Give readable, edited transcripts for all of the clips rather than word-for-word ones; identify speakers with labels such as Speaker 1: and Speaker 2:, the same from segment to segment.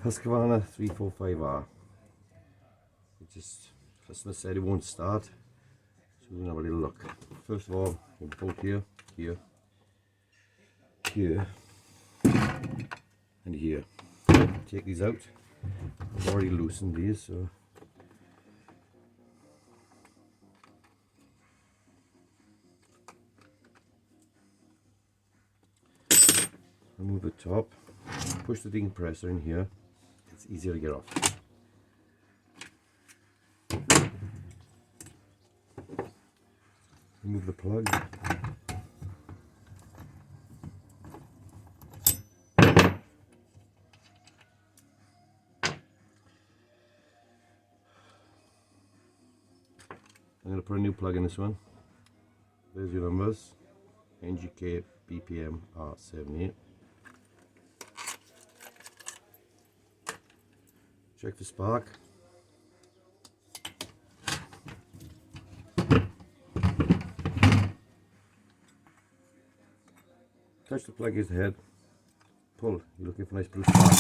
Speaker 1: Husqvarna 345R. It just, customer said it won't start, so we're gonna have a little look. First of all, we'll bolt here, here, here, and here. Take these out. I've already loosened these, so remove the top, push the decompressor in here. It's easier to get off. Remove the plug. I'm going to put a new plug in this one. There's your numbers. NGK BPM R78. Check the spark. Touch the plug against the head. Pull. You're looking for a nice blue spark.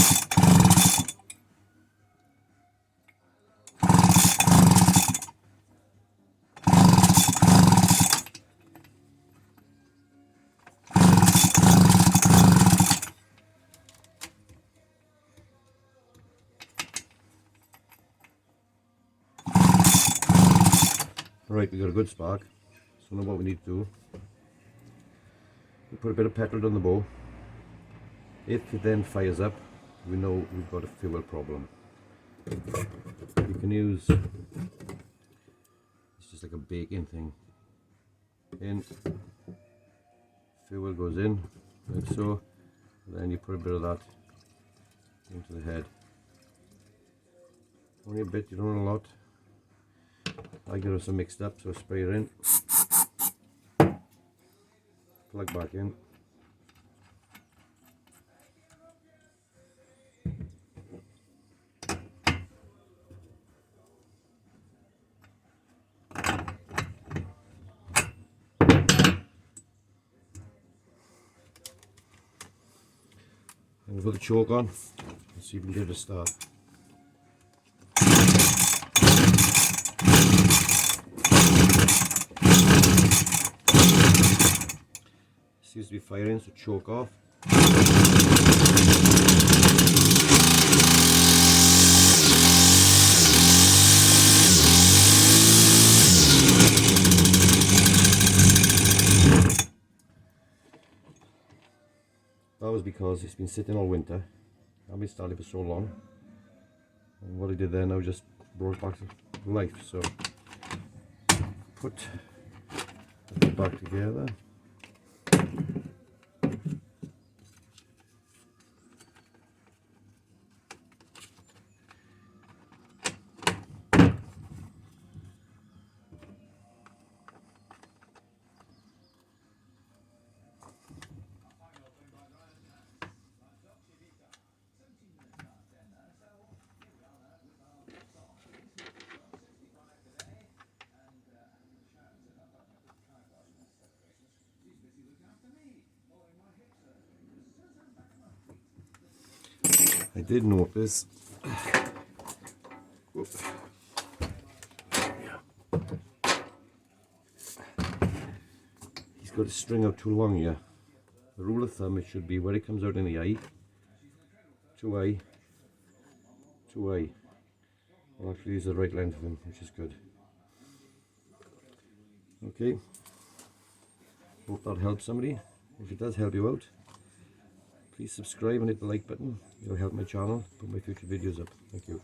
Speaker 1: Right, we got a good spark. So now what we need to do, we put a bit of petrol on the bow. If it then fires up, we know we've got a fuel problem. You can use, it's just like a baking thing. In, fuel goes in, like so. Then you put a bit of that into the head. Only a bit, you don't want a lot. I get us mixed up, so spray it in, plug back in. And we'll put the choke on and see if we can get it to start. Seems to be firing, so choke off. That was because it's been sitting all winter. I've been starting for so long. And what I did then, I just brought it back to life. So put it back together. I did notice he's got a string out too long here. The rule of thumb, it should be where it comes out in the eye, 2 eye. Well, actually these are the right length of him, which is good. Okay, hope that helps somebody. If it does help you out, please subscribe and hit the like button. It'll help my channel, put my future videos up. Thank you.